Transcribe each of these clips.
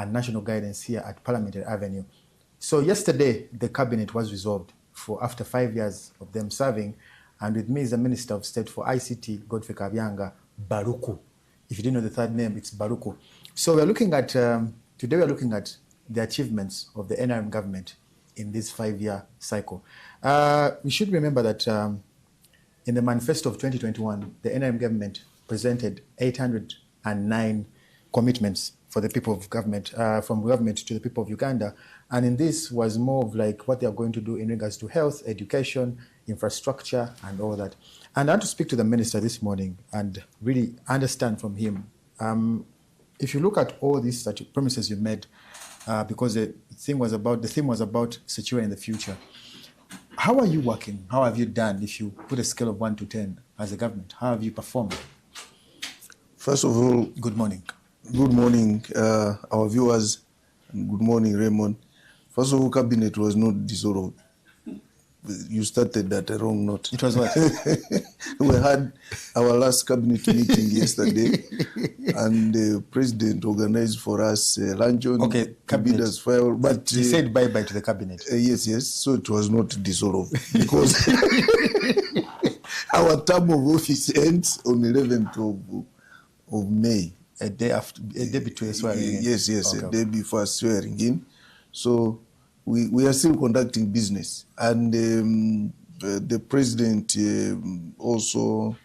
and national guidance here at Parliamentary Avenue. So yesterday, the cabinet was resolved for after 5 years of them serving, and with me is the Minister of State for ICT, Godfrey Kabyanga Baruku. If you didn't know the third name, it's Baruku. So we're looking at, today we're looking at the achievements of the NRM government in this 5-year cycle. We should remember that in the manifesto of 2021, the NRM government presented 809 commitments for the people of government, from government to the people of Uganda. And in this was more of like what they are going to do in regards to health, education, infrastructure, and all that. And I want to speak to the minister this morning and really understand from him. If you look at all these promises you made, because the theme was about securing the future. How are you working? How have you done? If you put a scale of 1 to 10 as a government, how have you performed? First of all, good morning. Good morning, our viewers. Good morning, Raymond. First of all, cabinet was not dissolved. You started that a wrong note. It was what? We had our last cabinet meeting yesterday, and the president organized for us luncheon. Okay, cabinet. File, but he said bye-bye to the cabinet. Yes. So it was not dissolved because our term of office ends on 11th of May. A day before swearing in. Yes, okay. A day before swearing in. So we are still conducting business. And the president also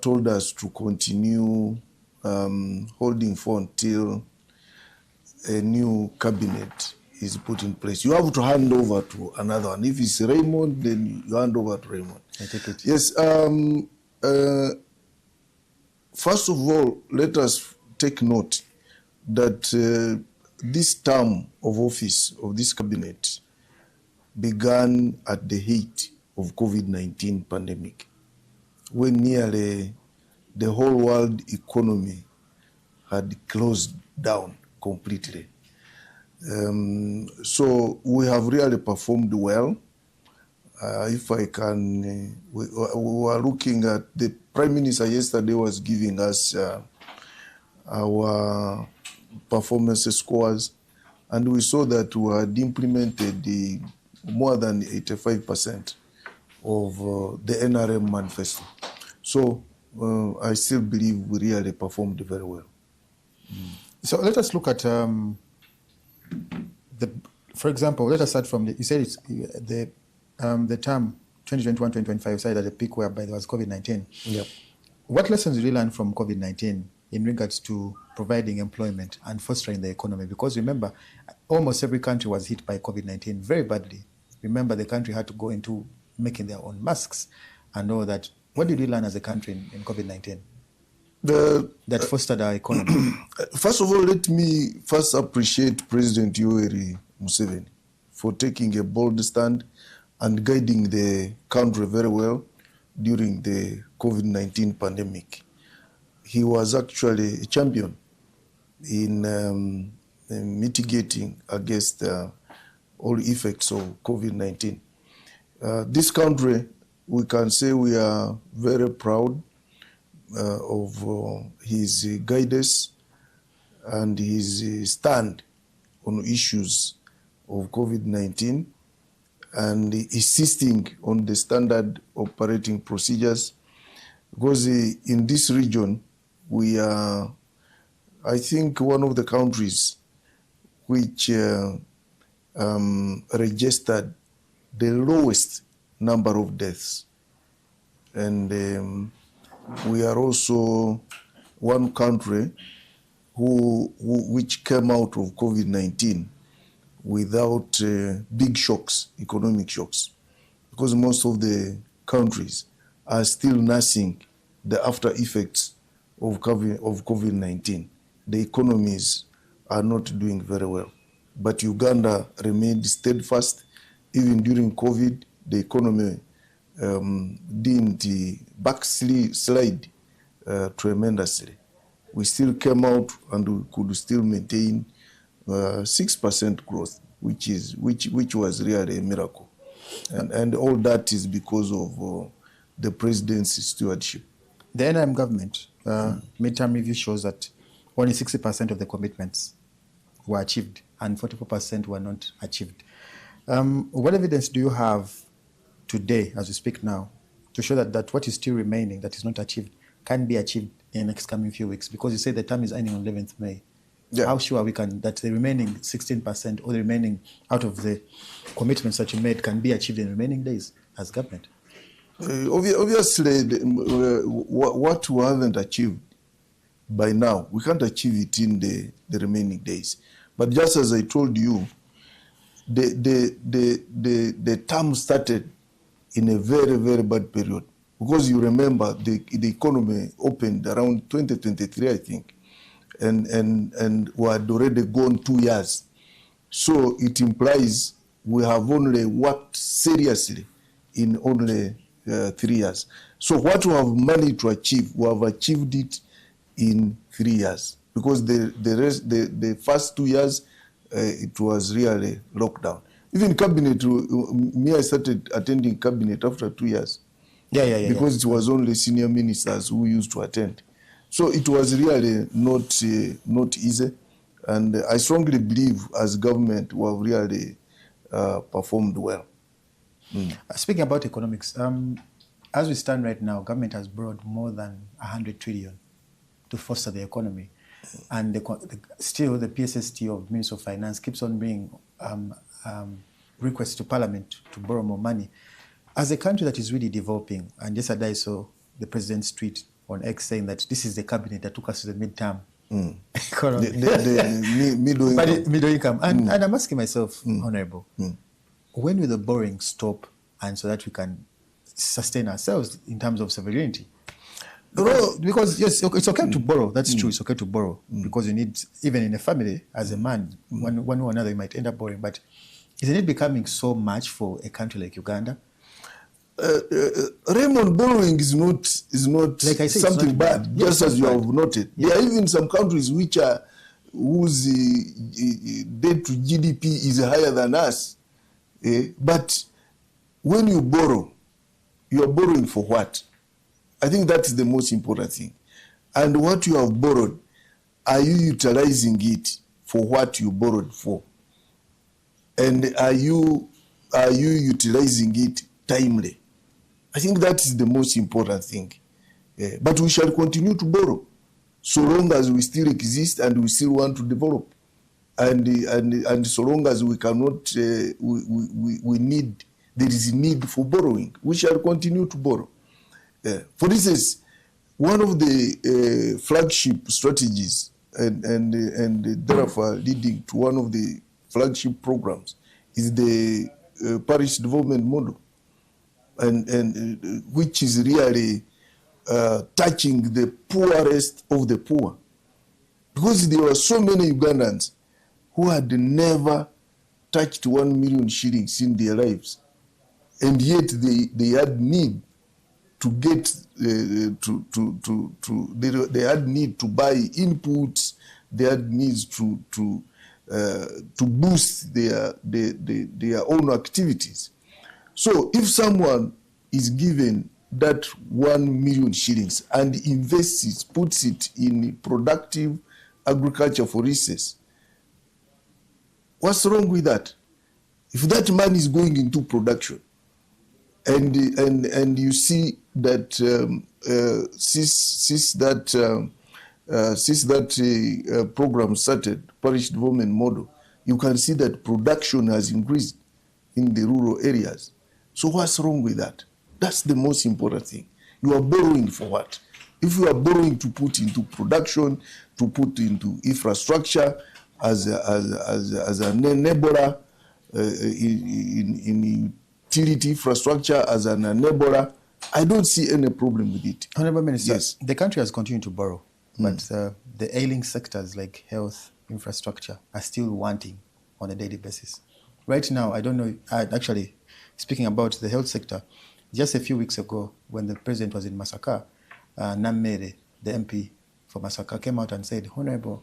told us to continue holding for until a new cabinet is put in place. You have to hand over to another one. If it's Raymond, then you hand over to Raymond. I take it. Yes. First of all, let us take note that this term of office of this cabinet began at the height of COVID-19 pandemic, when nearly the whole world economy had closed down completely. So we have really performed well. If I can, we were looking at the Prime Minister yesterday was giving us our performance scores, and we saw that we had implemented more than 85% of the NRM manifesto. So I still believe we really performed very well. So let us look at for example, let us start from you said it's the term 2021-2025, you said at the peak whereby there was COVID-19. Yep. What lessons did you learn from COVID-19 in regards to providing employment and fostering the economy? Because remember, almost every country was hit by COVID-19 very badly. Remember, the country had to go into making their own masks and all that. What did we learn as a country in COVID-19 that fostered our economy? First of all, let me first appreciate President Yoweri Museveni for taking a bold stand and guiding the country very well during the COVID-19 pandemic. He was actually a champion in mitigating against all effects of COVID-19. This country, we can say we are very proud of his guidance and his stand on issues of COVID-19, and insisting on the standard operating procedures, because in this region, we are, I think, one of the countries which registered the lowest number of deaths. And we are also one country which came out of COVID-19 without big shocks, economic shocks, because most of the countries are still nursing the after effects of COVID-19. The economies are not doing very well. But Uganda remained steadfast. Even during COVID, the economy didn't backslide tremendously. We still came out and we could still maintain 6% growth, which was really a miracle. And all that is because of the president's stewardship. The NRM government midterm review shows that only 60% of the commitments were achieved and 44% were not achieved. What evidence do you have today, as we speak now, to show that what is still remaining, that is not achieved, can be achieved in the next coming few weeks? Because you say the term is ending on 11th May. Yeah. How sure are we that the remaining 16% or the remaining out of the commitments that you made can be achieved in the remaining days as government? Obviously, what we haven't achieved by now, we can't achieve it in the remaining days. But just as I told you, the term started in a very, very bad period. Because you remember, the economy opened around 2023, I think, and we had already gone 2 years. So it implies we have only worked seriously in only 3 years. So what we have managed to achieve, we have achieved it in 3 years. Because the first 2 years, it was really lockdown. Even cabinet, I started attending cabinet after 2 years. Because it was only senior ministers who used to attend. So it was really not easy. And I strongly believe as government we have really performed well. Speaking about economics, as we stand right now, government has borrowed more than 100 trillion to foster the economy. And still the PSST of Minister of Finance keeps on bringing requests to Parliament to borrow more money. As a country that is really developing, and yesterday I saw the president's tweet on X saying that this is the cabinet that took us to the midterm economy. The middle income. Middle income. And I'm asking myself, Honorable, when will the borrowing stop, and so that we can sustain ourselves in terms of sovereignty? Because yes, it's okay to borrow. That's true. It's okay to borrow because you need, even in a family, as a man, one or another, you might end up borrowing. But isn't it becoming so much for a country like Uganda? Raymond, borrowing is not like I say, something not bad, just as you have noted. Yeah. There are even some countries whose debt to GDP is higher than us. But when you borrow, you are borrowing for what? I think that is the most important thing. And what you have borrowed, are you utilizing it for what you borrowed for? And are you utilizing it timely? I think that is the most important thing. But we shall continue to borrow so long as we still exist and we still want to develop. And so long as we cannot, we need, there is need for borrowing, we shall continue to borrow. For instance, one of the flagship strategies and therefore leading to one of the flagship programs is the parish development model, and which is really touching the poorest of the poor. Because there were so many Ugandans who had never touched 1 million shillings in their lives, and yet they had need to get they had need to buy inputs, they had needs to boost their own activities. So if someone is given that 1 million shillings and invests it, puts it in productive agriculture, for instance, what's wrong with that? If that money is going into production, and you see that since that program started, parish development model, you can see that production has increased in the rural areas. So what's wrong with that? That's the most important thing. You are borrowing for what? If you are borrowing to put into production, to put into infrastructure as an enabler in utility infrastructure as an enabler, I don't see any problem with it. Honorable Minister, yes, the country has continued to borrow, but the ailing sectors like health, infrastructure are still wanting on a daily basis. Right now, I don't know, actually, speaking about the health sector, just a few weeks ago, when the president was in Masaka, Nammere, the MP for Masaka, came out and said, Honorable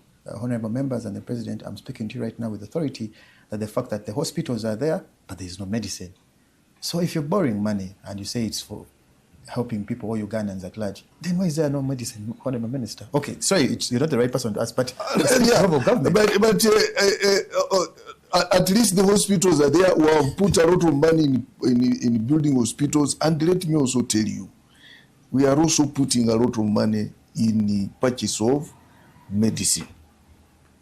members and the president, I'm speaking to you right now with authority, that the fact that the hospitals are there, but there is no medicine. So if you're borrowing money and you say it's for helping people or Ugandans at large, then why is there no medicine, Honorable Minister? Okay, sorry, you're not the right person to ask, but government. At least the hospitals are there. We have put a lot of money in building hospitals, and let me also tell you, we are also putting a lot of money in the purchase of medicine.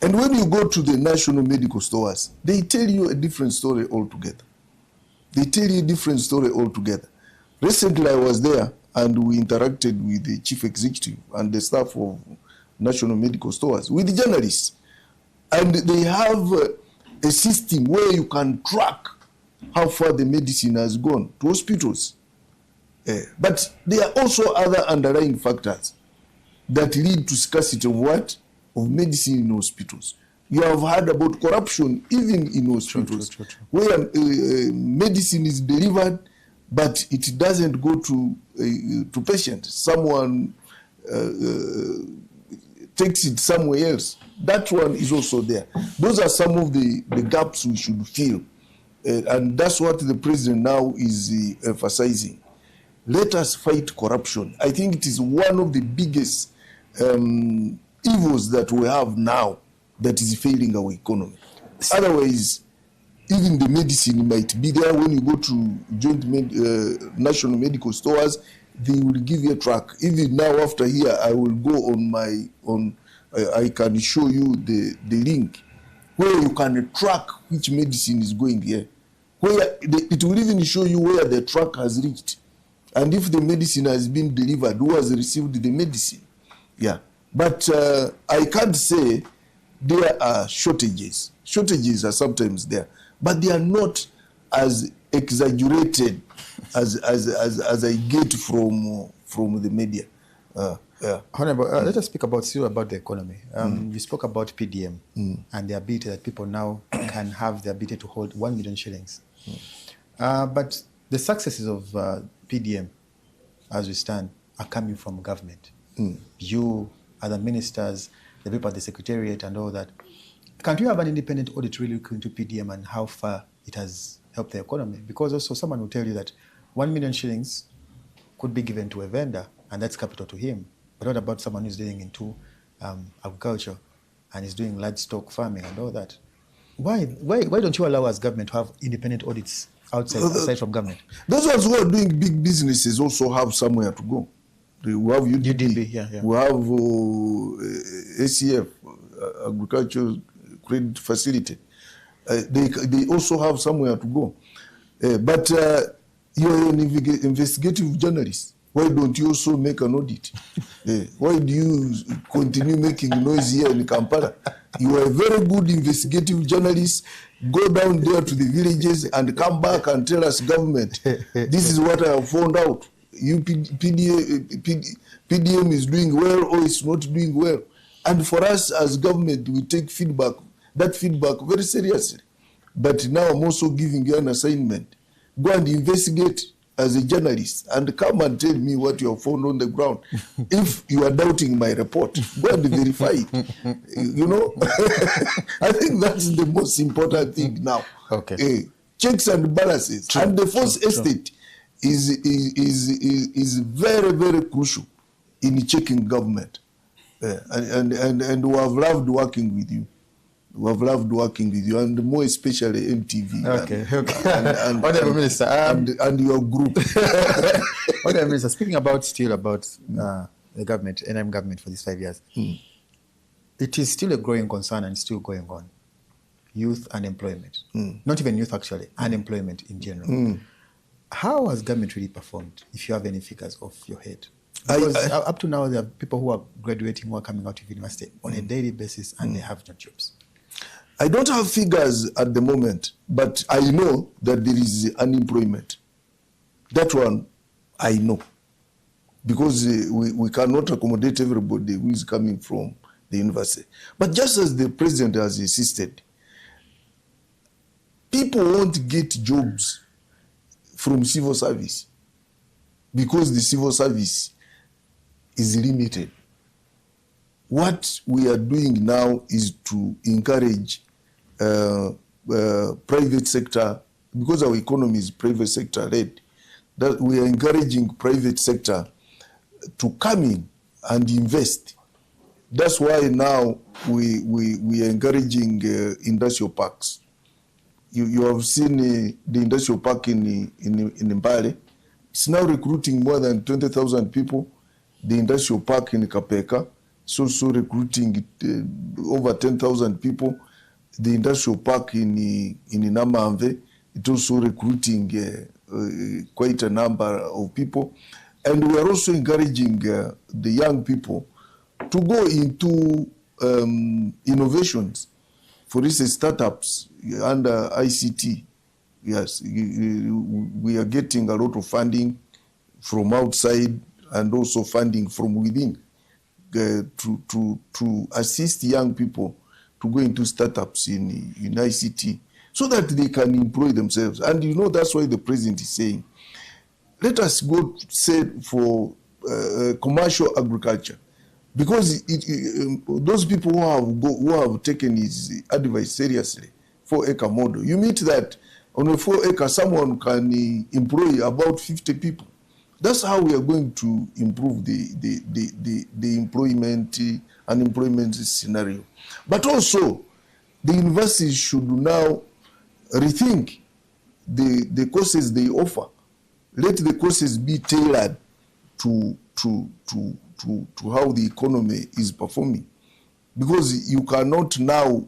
And when you go to the national medical stores, they tell you a different story altogether. They tell you a different story altogether. Recently, I was there and we interacted with the chief executive and the staff of national medical stores, with the journalists. And they have a system where you can track how far the medicine has gone to hospitals. But there are also other underlying factors that lead to scarcity of what? Of medicine in hospitals. You have heard about corruption even in hospitals, true. Where medicine is delivered, but it doesn't go to patients. Someone takes it somewhere else. That one is also there. Those are some of the gaps we should fill. And that's what the president now is emphasizing. Let us fight corruption. I think it is one of the biggest evils that we have now that is failing our economy. Otherwise, even the medicine might be there. When you go to national medical stores, they will give you a track. Even now, after here, I will go on I can show you the link where you can track which medicine is going here. Where it will even show you where the truck has reached, and if the medicine has been delivered, who has received the medicine. Yeah, but I can't say there are shortages. Shortages are sometimes there, but they are not as exaggerated as I get from the media. Yeah. Honorable, let us speak about the economy. You spoke about PDM and the ability that people now can have the ability to hold 1 million shillings. But the successes of PDM, as we stand, are coming from government. You, other ministers, the people at the Secretariat and all that. Can't you have an independent audit really looking into PDM and how far it has helped the economy? Because also someone will tell you that 1 million shillings could be given to a vendor, and that's capital to him. But what about someone who's dealing into agriculture and is doing livestock farming and all that? Why don't you allow us government to have independent audits aside from government? Those ones who are doing big businesses also have somewhere to go. We have UDB, yeah. We have ACF, Agricultural Credit Facility. They also have somewhere to go. But you're an investigative journalist. Why don't you also make an audit? Why do you continue making noise here in Kampala? You are a very good investigative journalist. Go down there to the villages and come back and tell us, government, this is what I have found out. PDM is doing well or it's not doing well. And for us as government, we take that feedback very seriously. But now I'm also giving you an assignment. Go and investigate as a journalist and come and tell me what you have found on the ground. If you are doubting my report, go and verify it. You know, I think that's the most important thing now. Okay. Checks and balances. True, and the first estate is very, very crucial in checking government. And we have loved working with you. We have loved working with you, and more especially NTV. Honorable Minister, and your group. Honorable Minister, speaking about the government, NM government for these 5 years, it is still a growing concern and still going on. Youth unemployment. Not even youth, actually, unemployment in general. How has government really performed, if you have any figures off your head? Because up to now, there are people who are graduating, who are coming out of university on a daily basis, and they have no jobs. I don't have figures at the moment, but I know that there is unemployment. That one, I know. Because we cannot accommodate everybody who is coming from the university. But just as the president has insisted, people won't get jobs from civil service because the civil service is limited. What we are doing now is to encourage private sector, because our economy is private sector led, that we are encouraging private sector to come in and invest. That's why now we are encouraging industrial parks. You have seen the industrial park in Mbale. It's now recruiting more than 20,000 people. The industrial park in Kapeka is also recruiting over 10,000 people. The industrial park in Namamve is also recruiting quite a number of people. And we are also encouraging the young people to go into innovations. For instance, startups under ICT. Yes, we are getting a lot of funding from outside and also funding from within to assist young people to go into startups in ICT so that they can employ themselves. And you know, that's why the president is saying, let us go say for commercial agriculture, because those people who have taken his advice seriously, 4-acre model, you meet that on a 4-acre someone can employ about 50 people. That's how we are going to improve the employment and employment scenario. But also, the universities should now rethink the courses they offer. Let the courses be tailored to how the economy is performing. Because you cannot now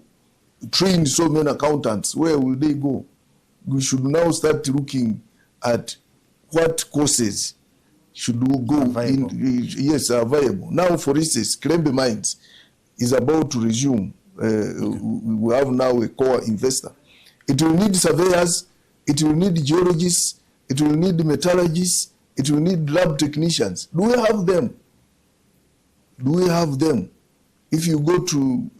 train so many accountants. Where will they go? We should now start looking at what courses should we go in. Yes, are viable. Now, for instance, Krembe Mines is about to resume. We have now a core investor. It will need surveyors, it will need geologists, it will need metallurgists, it will need lab technicians. Do we have them? Do we have them? If you go to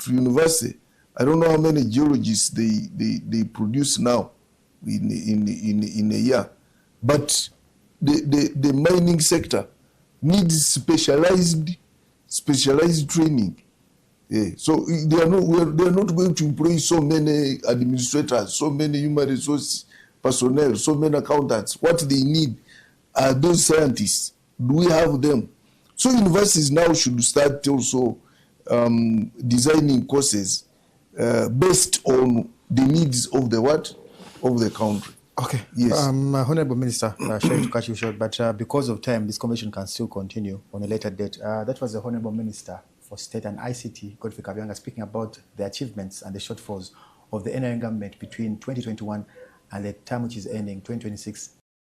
university, I don't know how many geologists they produce now in a year, but the mining sector needs specialized training. Yeah. So they are not going to employ so many administrators, so many human resource personnel, so many accountants. What they need are those scientists. Do we have them? So universities now should start also designing courses based on the needs of the what? Of the country. Okay. Yes. Honorable Minister, sorry to cut you short, but because of time, this conversation can still continue on a later date. That was the Honorable Minister for State and ICT, Godfrey Kabyanga, speaking about the achievements and the shortfalls of the NRM government between 2021 and the term which is ending, 2026.